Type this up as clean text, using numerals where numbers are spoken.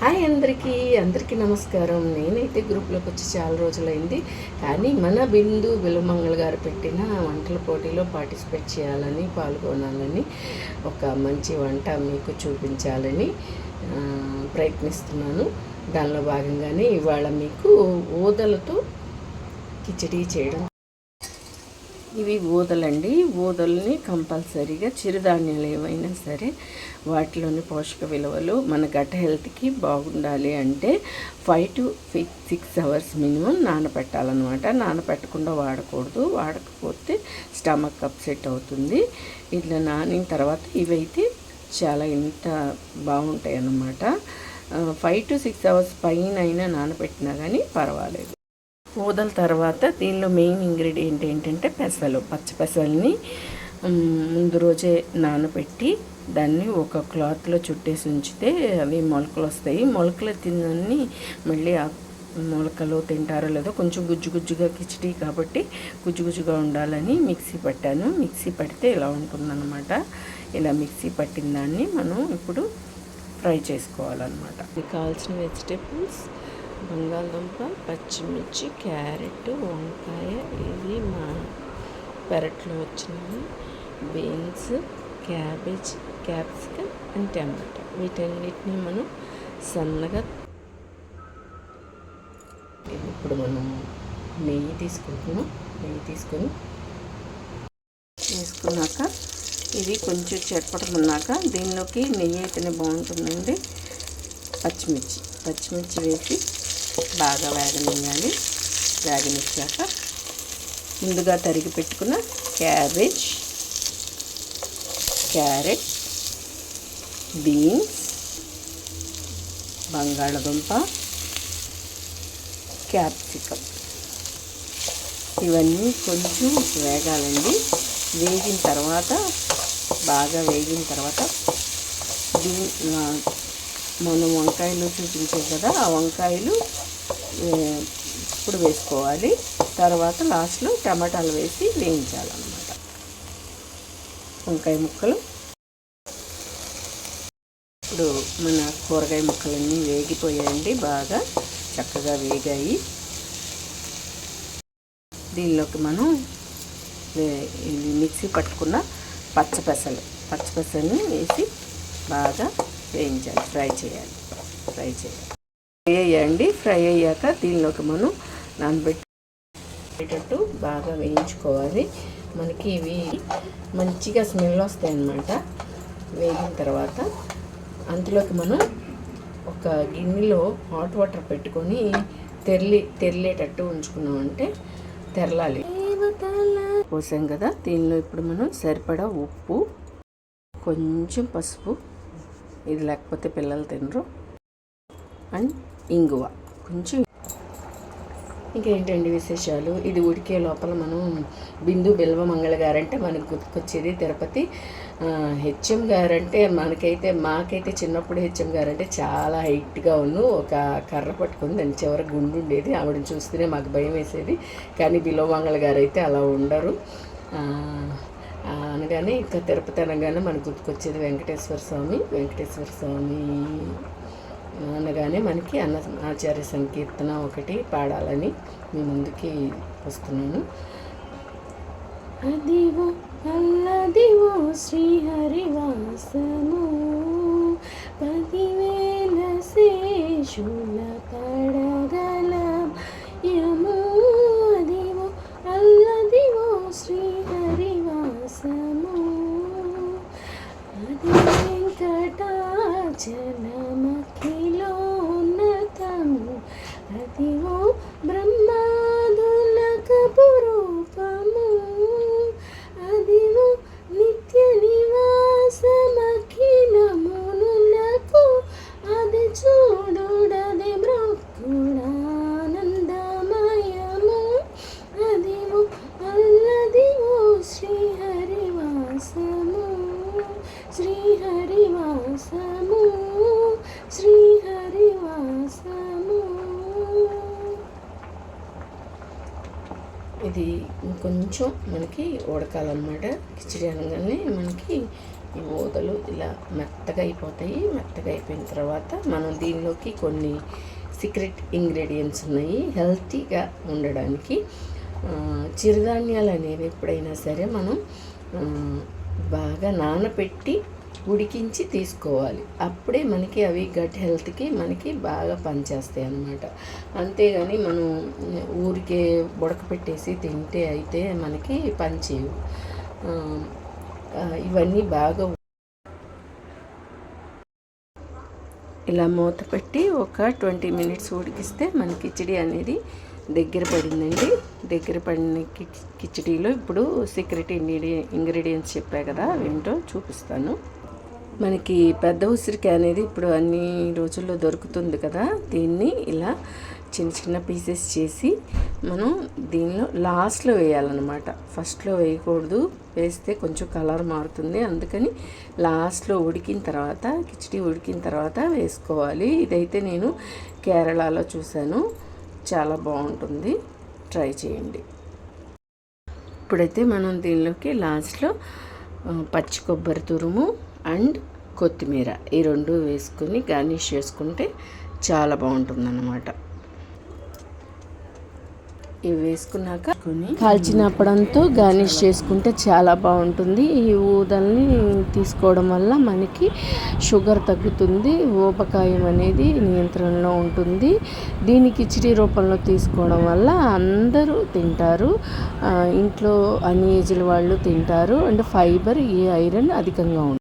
Hi అందరికీ నమస్కారం. నేనైతే గ్రూప్లోకి వచ్చి చాలా రోజులైంది. కానీ మన బిందు బిలమంగళ గారు పెట్టిన వంటల పోటీలో పార్టిసిపేట్ చేయాలని, పాల్గొనాలని, ఒక మంచి వంట మీకు చూపించాలని ప్రయత్నిస్తున్నాను. దానిలో భాగంగానే ఇవాళ మీకు ఊదలతో కిచడీ చేయడం. ఇవి ఊదలండి. ఊదల్ని కంపల్సరీగా చిరుధాన్యాలు ఏవైనా సరే వాటిలోని పోషక విలువలు మన గట్ హెల్త్కి బాగుండాలి అంటే 5 to 6 అవర్స్ మినిమం నానబెట్టాలన్నమాట. నానబెట్టకుండా వాడకూడదు. వాడకపోతే స్టమక్ అప్సెట్ అవుతుంది. ఇట్లా నానిన తర్వాత ఇవైతే చాలా ఇంత బాగుంటాయి అన్నమాట. 5 to 6 అవర్స్ పైన అయినా నానబెట్టినా కానీ పర్వాలేదు. ఊదల తర్వాత దీనిలో మెయిన్ ఇంగ్రీడియంట్ ఏంటంటే పెసలు. పచ్చి పెసల్ని ముందు రోజే నానబెట్టి దాన్ని ఒక క్లాత్లో చుట్టేసి ఉంచితే అవి మొలకలు వస్తాయి. మొలకలు తినని మళ్ళీ ఆ మొలకలు తింటారో లేదో, కొంచెం గుజ్జుగా కిచిడి కాబట్టి గుజ్జుగా ఉండాలని మిక్సీ పట్టాను. మిక్సీ పడితే ఇలా ఉంటుందన్నమాట. ఇలా మిక్సీ పట్టిన దాన్ని మనం ఇప్పుడు ఫ్రై చేసుకోవాలన్నమాట. ఇది కావాల్సిన వెజిటేబుల్స్ బంగాళదుంప, పచ్చిమిర్చి, క్యారెట్, వంకాయ, ఇది మా పెరట్లో వచ్చినవి, బీన్స్, క్యాబేజ్, క్యాప్సికమ్ అండ్ టమాటా. వీటన్నిటిని మనం సన్నగా ఇప్పుడు మనం నెయ్యి తీసుకుంటున్నాం. నెయ్యి వేసుకున్నాక ఇది కొంచెం చెట్పటమన్నాక దీనిలోకి నెయ్యి అయితేనే బాగుంటుందండి. పచ్చిమిర్చి వేసి బాగా వేగనివ్వాలి. వేగనిచ్చాక ముందుగా తరిగి పెట్టుకున్న క్యాబేజ్, క్యారెట్, బీన్స్, బంగాళదుంప, క్యాప్సికమ్ ఇవన్నీ కొంచెం వేగాలండి. బాగా వేగిన తర్వాత మనం వంకాయలు చూపించాం కదా, ఆ వంకాయలు ఇప్పుడు వేసుకోవాలి. తర్వాత లాస్ట్లో టమాటాలు వేసి వేయించాలన్నమాట. వంకాయ ముక్కలు ఇప్పుడు మన కూరగాయ ముక్కలన్నీ వేగిపోయాయండి. బాగా చక్కగా వేగాయి. దీనిలోకి మనం ఇది మిక్సీ పట్టుకున్న పచ్చిపెసల్ని వేసి బాగా వేయించాలి. ఫ్రై చేయాలి. ఫ్రై అయ్యాయండి. ఫ్రై అయ్యాక దీనిలోకి మనం నానబెట్టేటట్టు బాగా వేయించుకోవాలి. మనకి ఇవి మంచిగా స్మెల్ వస్తాయి అన్నమాట. వేగిన తర్వాత అందులోకి మనం ఒక గిన్నెలో హాట్ వాటర్ పెట్టుకొని తెరలేటట్టు ఉంచుకున్నామంటే తెరలాలి. పోసాం కదా, దీనిలో ఇప్పుడు మనం సరిపడా ఉప్పు, కొంచెం పసుపు, ఇది లేకపోతే పిల్లలు తినరు, అండ్ ఇంగువ కొంచెం. ఇంకేంటండి విశేషాలు? ఇది ఉడికే లోపల మనం బిందు బిల్వమంగళ గారంటే మనకు గుర్తుకొచ్చేది తిరుపతి హెచ్ఎం గారంటే మాకైతే చిన్నప్పుడు హెచ్ఎం గారంటే చాలా హైట్గా ఒక కర్ర పట్టుకుని దాని చివర గుండు ఉండేది. ఆవిడని చూస్తేనే మాకు భయం వేసేది. కానీ బిల్వమంగళ గారు అయితే అలా ఉండరు. అనగానే ఇంకా తిరుపతి అనగానే మనకు గుర్తుకొచ్చేది వెంకటేశ్వర స్వామి అనగానే మనకి ఆచార్య సంకీర్తన ఒకటి పాడాలని మీ ముందుకి వస్తున్నాను. అదివో అల్లదివో శ్రీహరివాసము 10,000 శేషుల పడగల యము. అదివో అల్లదివో శ్రీహరివాసము, అది వెంకటాచలమఖిలోన్నతము. అదివో బ్రహ్మాదులకపు రూపము, అదివో నిత్య నివాసమఖిలమునులకు. అది చూడుడది మృక్కుడానందమయము. అదివో అల్లదివో శ్రీహరివాసము, శ్రీహరివాసము. ఇది ఇంకొంచెం మనకి ఉడకాలన్నమాట. కిచిడి అనగానే మనకి ఈ ఊదలు ఇలా మెత్తగా అయిపోతాయి. మెత్తగా అయిపోయిన తర్వాత మనం దీనిలోకి కొన్ని సీక్రెట్ ఇంగ్రీడియంట్స్ ఉన్నాయి హెల్తీగా ఉండడానికి. చిరుధాన్యాలు అనేవి ఎప్పుడైనా సరే మనం బాగా నానబెట్టి ఉడికించి తీసుకోవాలి. అప్పుడే మనకి అవి గట్ హెల్త్కి మనకి బాగా పనిచేస్తాయి అన్నమాట. అంతేగాని మనం ఊరికే ఉడకపెట్టేసి తింటే అయితే మనకి పనిచేయవు. ఇవన్నీ బాగా ఇలా మూత పెట్టి ఒక 20 మినిట్స్ ఉడికిస్తే మన కిచిడి అనేది దగ్గర పడిందండి. దగ్గర పడిన కిచిడీలో ఇప్పుడు సీక్రెట్ ఇంగ్రీడియంట్స్ చెప్పా కదా, ఏంటో చూపిస్తాను. మనకి పెద్ద ఉసిరికాయ అనేది ఇప్పుడు అన్ని రోజుల్లో దొరుకుతుంది కదా. దీన్ని ఇలా చిన్న చిన్న పీసెస్ చేసి మనం దీనిలో లాస్ట్లో వేయాలన్నమాట. ఫస్ట్లో వేయకూడదు, వేస్తే కొంచెం కలర్ మారుతుంది. అందుకని లాస్ట్లో ఉడికిన తర్వాత, కిచిడి ఉడికిన తర్వాత వేసుకోవాలి. ఇదైతే నేను కేరళలో చూశాను, చాలా బాగుంటుంది, ట్రై చేయండి. ఇప్పుడైతే మనం దీనిలోకి లాస్ట్లో పచ్చి కొబ్బరి తురుము అండ్ కొత్తిమీర ఈ రెండు వేసుకొని గార్నిష్ చేసుకుంటే చాలా బాగుంటుందన్నమాట. ఇవి వేసుకున్నాక కాల్చిన అప్పడంతో గార్నిష్ చేసుకుంటే చాలా బాగుంటుంది. ఈ ఊదల్ని తీసుకోవడం వల్ల మనకి షుగర్ తగ్గుతుంది, ఊబకాయం అనేది నియంత్రణలో ఉంటుంది. దీన్ని కిచిడి రూపంలో తీసుకోవడం వల్ల అందరూ తింటారు, ఇంట్లో అన్ని ఏజ్ల వాళ్ళు తింటారు. అండ్ ఫైబర్, ఈ ఐరన్ అధికంగా ఉంటుంది.